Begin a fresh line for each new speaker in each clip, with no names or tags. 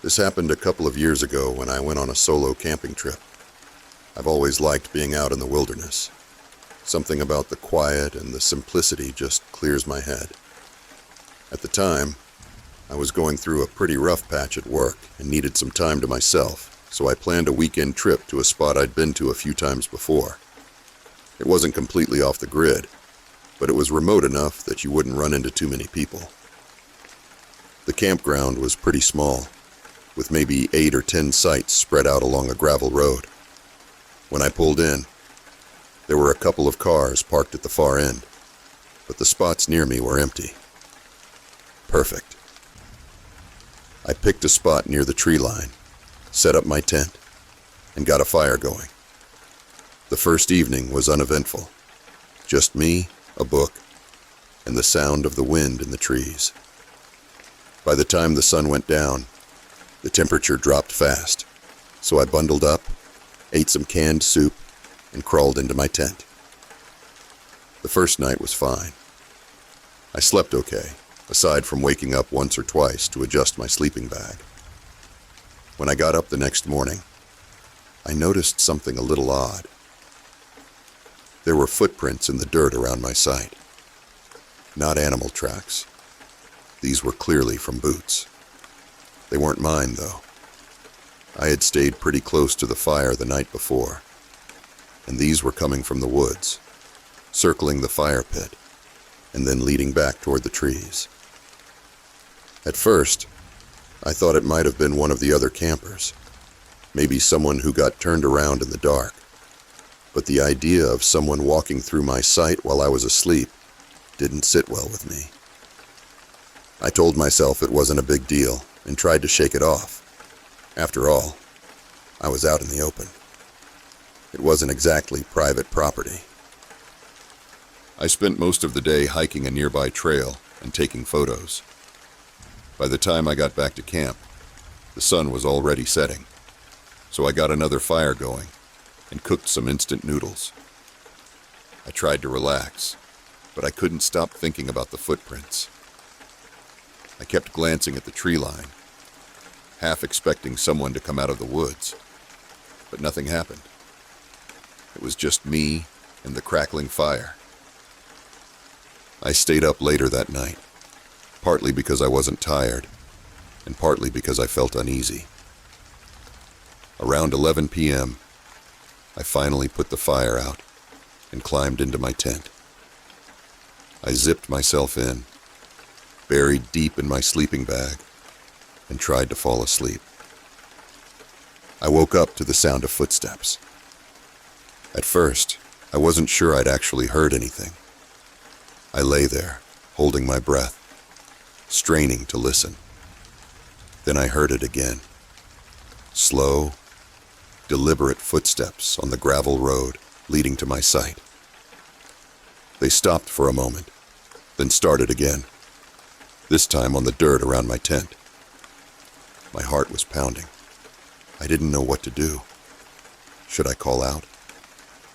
This happened a couple of years ago when I went on a solo camping trip. I've always liked being out in the wilderness. Something about the quiet and the simplicity just clears my head. At the time, I was going through a pretty rough patch at work and needed some time to myself, so I planned a weekend trip to a spot I'd been to a few times before. It wasn't completely off the grid, but it was remote enough that you wouldn't run into too many people. The campground was pretty small, with maybe 8 or 10 sites spread out along a gravel road. When I pulled in, there were a couple of cars parked at the far end, but the spots near me were empty. Perfect. I picked a spot near the tree line, set up my tent, and got a fire going. The first evening was uneventful. Just me, a book, and the sound of the wind in the trees. By the time the sun went down, the temperature dropped fast, so I bundled up, ate some canned soup, and crawled into my tent. The first night was fine. I slept okay, aside from waking up once or twice to adjust my sleeping bag. When I got up the next morning, I noticed something a little odd. There were footprints in the dirt around my site. Not animal tracks. These were clearly from boots. They weren't mine, though. I had stayed pretty close to the fire the night before, and these were coming from the woods, circling the fire pit, and then leading back toward the trees. At first, I thought it might have been one of the other campers, maybe someone who got turned around in the dark, but the idea of someone walking through my site while I was asleep didn't sit well with me. I told myself it wasn't a big deal and tried to shake it off. After all, I was out in the open. It wasn't exactly private property. I spent most of the day hiking a nearby trail and taking photos. By the time I got back to camp, the sun was already setting, so I got another fire going and cooked some instant noodles. I tried to relax, but I couldn't stop thinking about the footprints. I kept glancing at the tree line, half expecting someone to come out of the woods, but nothing happened. It was just me and the crackling fire. I stayed up later that night, partly because I wasn't tired, and partly because I felt uneasy. Around 11 p.m., I finally put the fire out and climbed into my tent. I zipped myself in, buried deep in my sleeping bag, and tried to fall asleep. I woke up to the sound of footsteps. At first, I wasn't sure I'd actually heard anything. I lay there, holding my breath, straining to listen. Then I heard it again. Slow, deliberate footsteps on the gravel road leading to my site. They stopped for a moment, then started again, this time on the dirt around my tent. My heart was pounding. I didn't know what to do. Should I call out?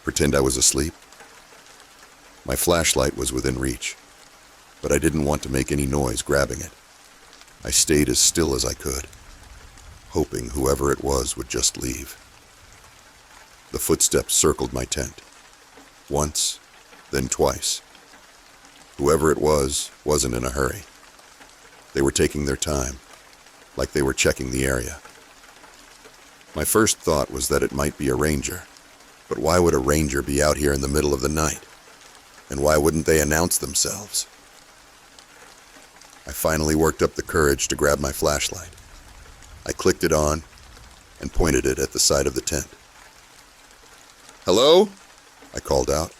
Pretend I was asleep? My flashlight was within reach, but I didn't want to make any noise grabbing it. I stayed as still as I could, hoping whoever it was would just leave. The footsteps circled my tent. Once, then twice. Whoever it was wasn't in a hurry. They were taking their time, like they were checking the area. My first thought was that it might be a ranger, but why would a ranger be out here in the middle of the night? And why wouldn't they announce themselves? I finally worked up the courage to grab my flashlight. I clicked it on and pointed it at the side of the tent. "Hello?" I called out,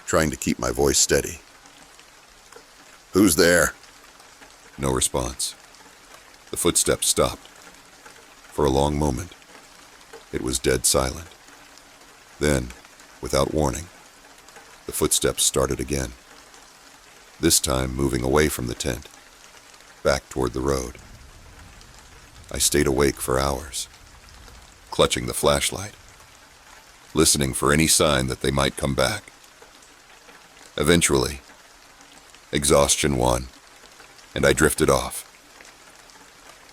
trying to keep my voice steady. "Who's there?" No response. The footsteps stopped. For a long moment, it was dead silent. Then, without warning, the footsteps started again, this time moving away from the tent, back toward the road. I stayed awake for hours, clutching the flashlight, listening for any sign that they might come back. Eventually, exhaustion won, and I drifted off.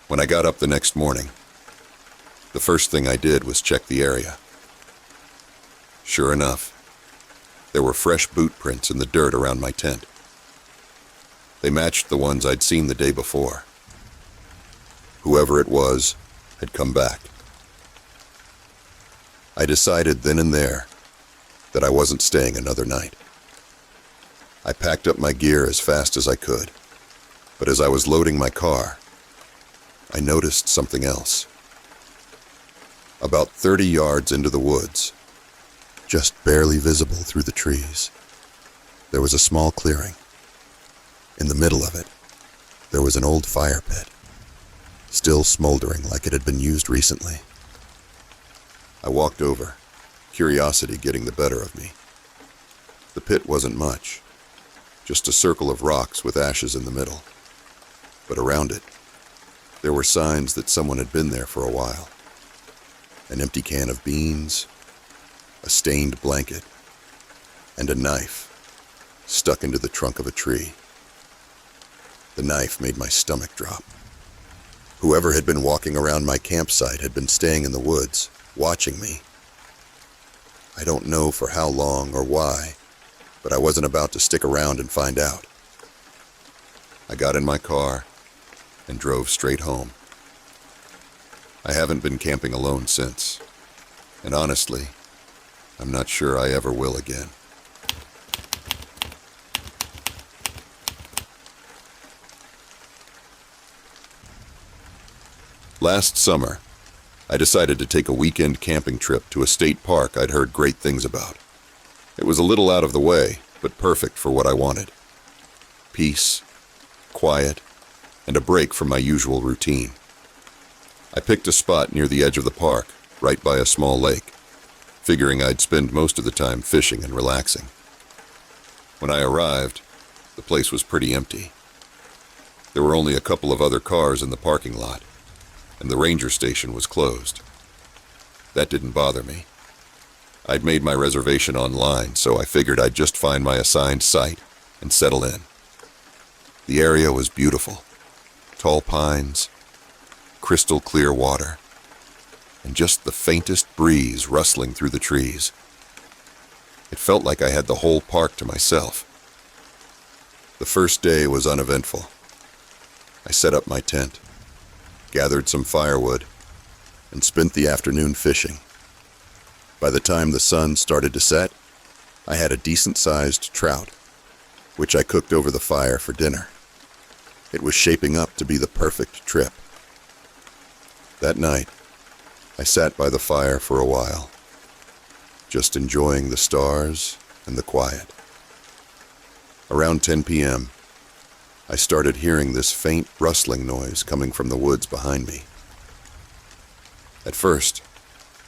When I got up the next morning, The first thing I did was check the area. Sure enough, there were fresh boot prints in the dirt around my tent. They matched the ones I'd seen the day before. Whoever it was had come back. I decided then and there that I wasn't staying another night. I packed up my gear as fast as I could, but as I was loading my car, I noticed something else. About 30 yards into the woods, just barely visible through the trees, there was a small clearing. In the middle of it, there was an old fire pit, still smoldering like it had been used recently. I walked over, curiosity getting the better of me. The pit wasn't much, just a circle of rocks with ashes in the middle. But around it, there were signs that someone had been there for a while. An empty can of beans, a stained blanket, and a knife stuck into the trunk of a tree. The knife made my stomach drop. Whoever had been walking around my campsite had been staying in the woods, watching me. I don't know for how long or why, but I wasn't about to stick around and find out. I got in my car and drove straight home. I haven't been camping alone since, and honestly, I'm not sure I ever will again. Last summer, I decided to take a weekend camping trip to a state park I'd heard great things about. It was a little out of the way, but perfect for what I wanted. Peace, quiet, and a break from my usual routine. I picked a spot near the edge of the park, right by a small lake, figuring I'd spend most of the time fishing and relaxing. When I arrived, the place was pretty empty. There were only a couple of other cars in the parking lot, and the ranger station was closed. That didn't bother me. I'd made my reservation online, so I figured I'd just find my assigned site and settle in. The area was beautiful. Tall pines, crystal clear water, and just the faintest breeze rustling through the trees. It felt like I had the whole park to myself. The first day was uneventful. I set up my tent, gathered some firewood, and spent the afternoon fishing. By the time the sun started to set, I had a decent-sized trout, which I cooked over the fire for dinner. It was shaping up to be the perfect trip. That night, I sat by the fire for a while, just enjoying the stars and the quiet. Around 10 p.m., I started hearing this faint rustling noise coming from the woods behind me. At first,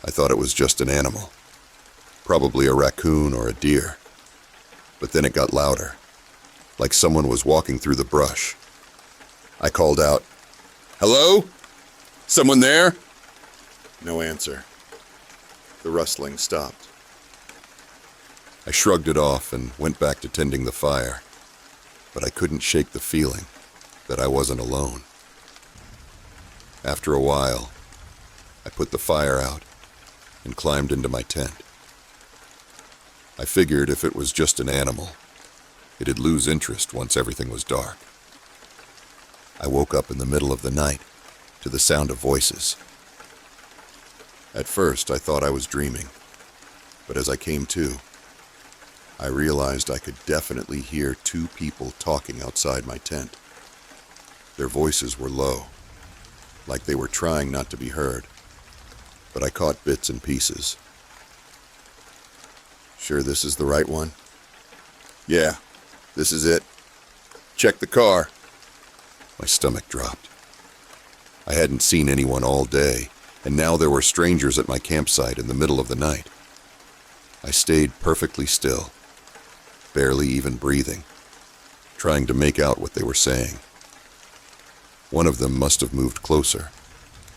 I thought it was just an animal, probably a raccoon or a deer. But then it got louder, like someone was walking through the brush. I called out, "Hello? Someone there?" No answer. The rustling stopped. I shrugged it off and went back to tending the fire, but I couldn't shake the feeling that I wasn't alone. After a while, I put the fire out and climbed into my tent. I figured if it was just an animal, it'd lose interest once everything was dark. I woke up in the middle of the night to the sound of voices. At first, I thought I was dreaming, but as I came to, I realized I could definitely hear two people talking outside my tent. Their voices were low, like they were trying not to be heard, but I caught bits and pieces. "Sure this is the right one?" "Yeah, this is it. Check the car." My stomach dropped. I hadn't seen anyone all day, and now there were strangers at my campsite in the middle of the night. I stayed perfectly still, barely even breathing, trying to make out what they were saying. One of them must have moved closer,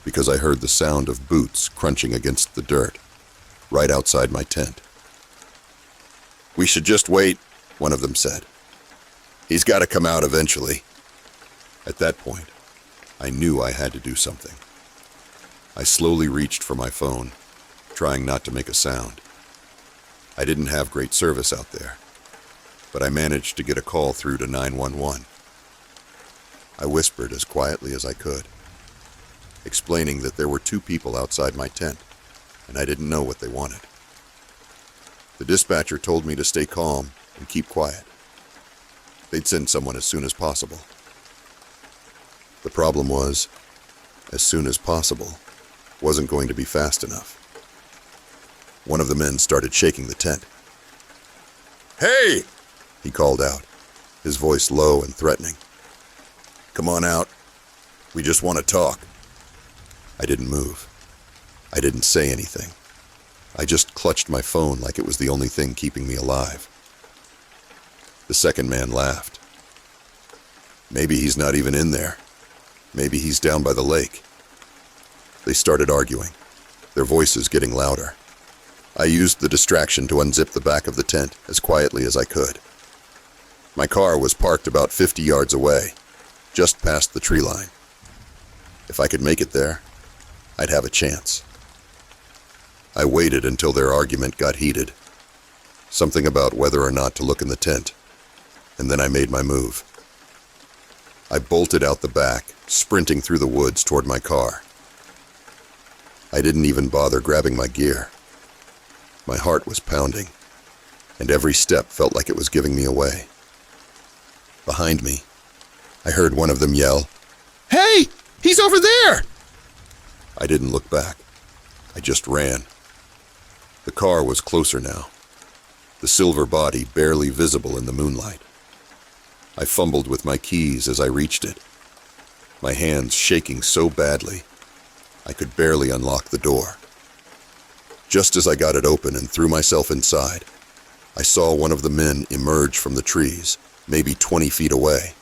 because I heard the sound of boots crunching against the dirt, right outside my tent. "We should just wait," one of them said. "He's got to come out eventually." At that point, I knew I had to do something. I slowly reached for my phone, trying not to make a sound. I didn't have great service out there, but I managed to get a call through to 911. I whispered as quietly as I could, explaining that there were two people outside my tent, and I didn't know what they wanted. The dispatcher told me to stay calm and keep quiet. They'd send someone as soon as possible. The problem was, as soon as possible wasn't going to be fast enough. One of the men started shaking the tent. "Hey!" he called out, his voice low and threatening. "Come on out. We just want to talk." I didn't move. I didn't say anything. I just clutched my phone like it was the only thing keeping me alive. The second man laughed. "Maybe he's not even in there. Maybe he's down by the lake." They started arguing, their voices getting louder. I used the distraction to unzip the back of the tent as quietly as I could. My car was parked about 50 yards away, just past the tree line. If I could make it there, I'd have a chance. I waited until their argument got heated, something about whether or not to look in the tent, and then I made my move. I bolted out the back, sprinting through the woods toward my car. I didn't even bother grabbing my gear. My heart was pounding, and every step felt like it was giving me away. Behind me, I heard one of them yell, "Hey! He's over there!" I didn't look back. I just ran. The car was closer now, the silver body barely visible in the moonlight. I fumbled with my keys as I reached it, my hands shaking so badly I could barely unlock the door. Just as I got it open and threw myself inside, I saw one of the men emerge from the trees, maybe 20 feet away.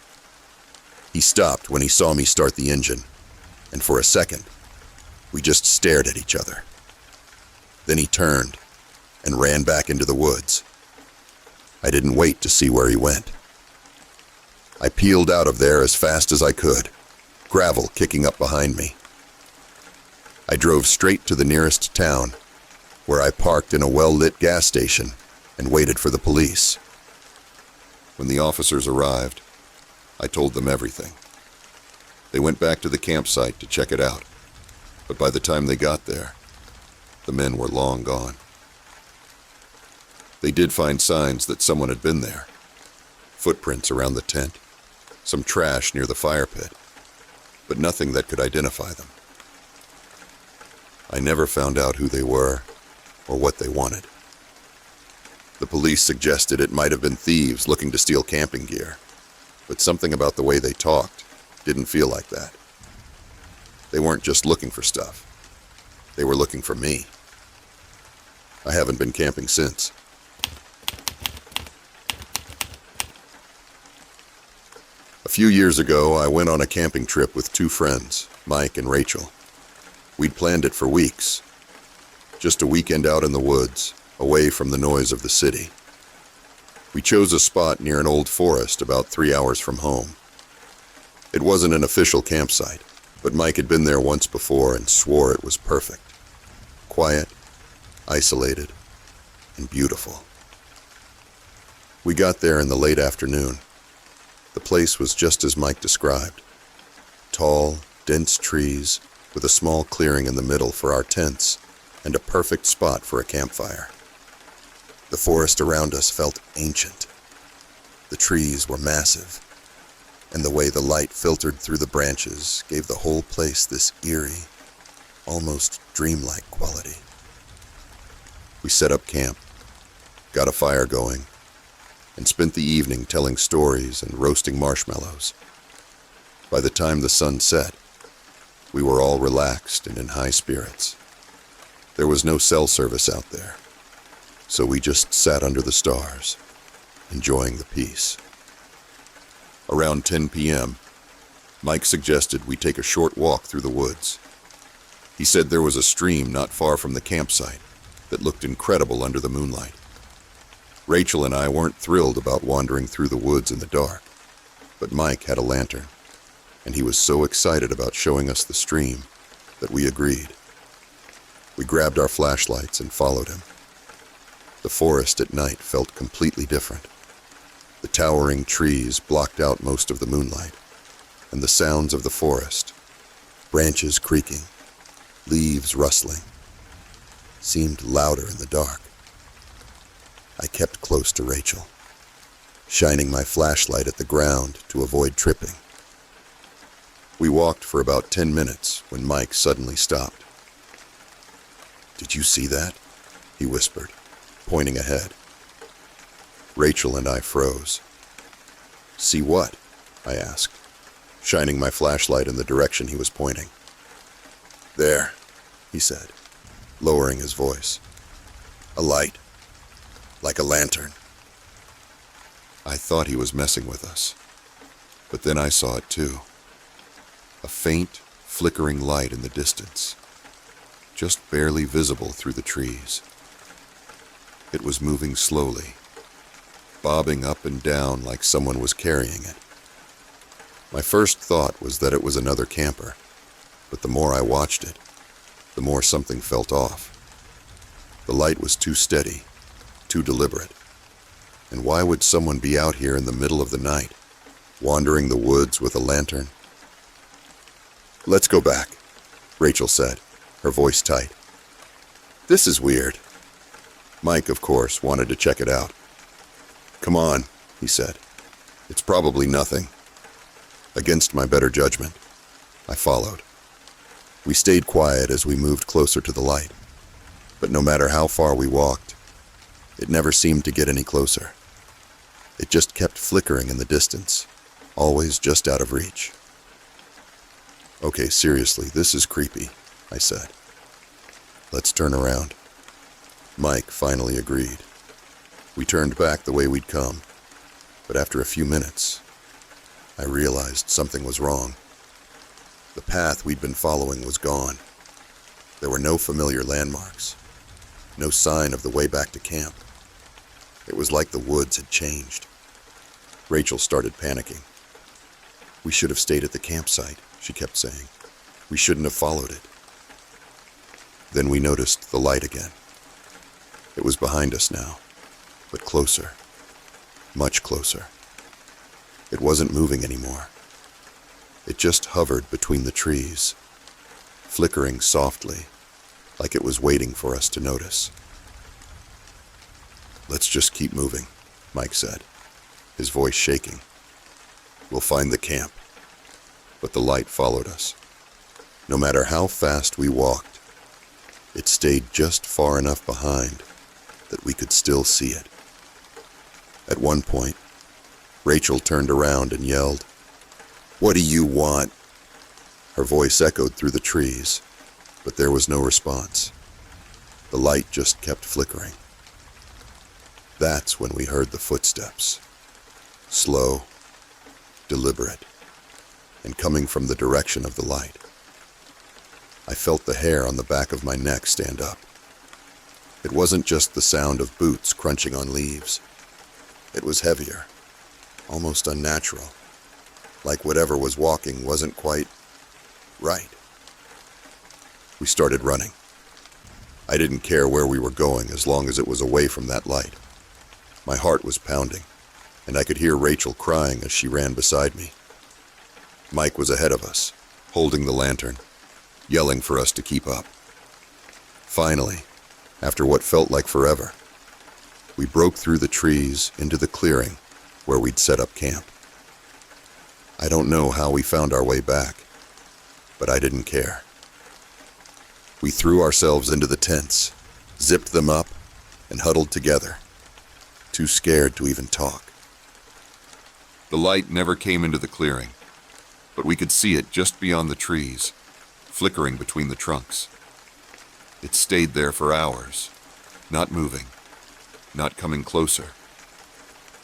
He stopped when he saw me start the engine, and for a second, we just stared at each other. Then he turned and ran back into the woods. I didn't wait to see where he went. I peeled out of there as fast as I could, gravel kicking up behind me. I drove straight to the nearest town, where I parked in a well-lit gas station and waited for the police. When the officers arrived, I told them everything. They went back to the campsite to check it out, but by the time they got there, the men were long gone. They did find signs that someone had been there. Footprints around the tent, some trash near the fire pit, but nothing that could identify them. I never found out who they were or what they wanted. The police suggested it might have been thieves looking to steal camping gear, but something about the way they talked didn't feel like that. They weren't just looking for stuff. They were looking for me. I haven't been camping since. A few years ago, I went on a camping trip with two friends, Mike and Rachel. We'd planned it for weeks. Just a weekend out in the woods, away from the noise of the city. We chose a spot near an old forest about 3 hours from home. It wasn't an official campsite, but Mike had been there once before and swore it was perfect. Quiet, isolated, and beautiful. We got there in the late afternoon. The place was just as Mike described. Tall, dense trees with a small clearing in the middle for our tents and a perfect spot for a campfire. The forest around us felt ancient. The trees were massive, and the way the light filtered through the branches gave the whole place this eerie, almost dreamlike quality. We set up camp, got a fire going, and spent the evening telling stories and roasting marshmallows. By the time the sun set, we were all relaxed and in high spirits. There was no cell service out there, so we just sat under the stars, enjoying the peace. Around 10 p.m., Mike suggested we take a short walk through the woods. He said there was a stream not far from the campsite that looked incredible under the moonlight. Rachel and I weren't thrilled about wandering through the woods in the dark, but Mike had a lantern, and he was so excited about showing us the stream that we agreed. We grabbed our flashlights and followed him. The forest at night felt completely different. The towering trees blocked out most of the moonlight, and the sounds of the forest, branches creaking, leaves rustling, seemed louder in the dark. I kept close to Rachel, shining my flashlight at the ground to avoid tripping. We walked for about 10 minutes when Mike suddenly stopped. "Did you see that?" he whispered, pointing ahead. Rachel and I froze. "See what?" I asked, shining my flashlight in the direction he was pointing. "There," he said, lowering his voice. "A light, like a lantern." I thought he was messing with us, but then I saw it too. A faint, flickering light in the distance, just barely visible through the trees. It was moving slowly, bobbing up and down like someone was carrying it. My first thought was that it was another camper, but the more I watched it, the more something felt off. The light was too steady, too deliberate. And why would someone be out here in the middle of the night, wandering the woods with a lantern? "Let's go back," Rachel said, her voice tight. "This is weird." Mike, of course, wanted to check it out. "Come on," he said. "It's probably nothing." Against my better judgment, I followed. We stayed quiet as we moved closer to the light, but no matter how far we walked, it never seemed to get any closer. It just kept flickering in the distance, always just out of reach. "Okay, seriously, this is creepy," I said. "Let's turn around." Mike finally agreed. We turned back the way we'd come, but after a few minutes, I realized something was wrong. The path we'd been following was gone. There were no familiar landmarks, no sign of the way back to camp. It was like the woods had changed. Rachel started panicking. "We should have stayed at the campsite," she kept saying. "We shouldn't have followed it." Then we noticed the light again. It was behind us now, but closer, much closer. It wasn't moving anymore. It just hovered between the trees, flickering softly, like it was waiting for us to notice. "Let's just keep moving," Mike said, his voice shaking. "We'll find the camp." But the light followed us. No matter how fast we walked, it stayed just far enough behind that we could still see it. At one point, Rachel turned around and yelled, "What do you want?" Her voice echoed through the trees, but there was no response. The light just kept flickering. That's when we heard the footsteps. Slow, deliberate, and coming from the direction of the light. I felt the hair on the back of my neck stand up. It wasn't just the sound of boots crunching on leaves. It was heavier, almost unnatural, like whatever was walking wasn't quite right. We started running. I didn't care where we were going as long as it was away from that light. My heart was pounding, and I could hear Rachel crying as she ran beside me. Mike was ahead of us, holding the lantern, yelling for us to keep up. Finally, after what felt like forever, we broke through the trees into the clearing where we'd set up camp. I don't know how we found our way back, but I didn't care. We threw ourselves into the tents, zipped them up, and huddled together, too scared to even talk. The light never came into the clearing, but we could see it just beyond the trees, flickering between the trunks. It stayed there for hours, not moving, not coming closer,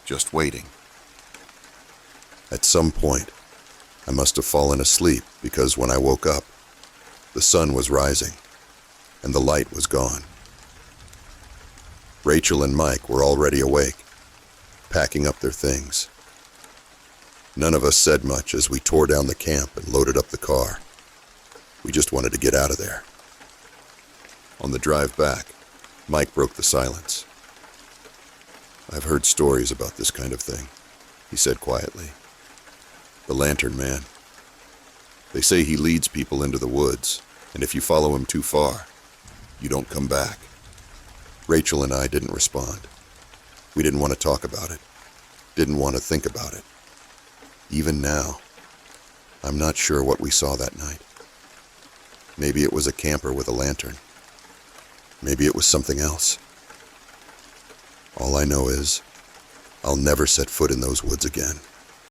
just waiting. At some point, I must have fallen asleep because when I woke up, the sun was rising and the light was gone. Rachel and Mike were already awake, packing up their things. None of us said much as we tore down the camp and loaded up the car. We just wanted to get out of there. On the drive back, Mike broke the silence. "I've heard stories about this kind of thing," he said quietly. "The Lantern Man. They say he leads people into the woods, and if you follow him too far, you don't come back." Rachel and I didn't respond. We didn't want to talk about it. Didn't want to think about it. Even now, I'm not sure what we saw that night. Maybe it was a camper with a lantern. Maybe it was something else. All I know is, I'll never set foot in those woods again.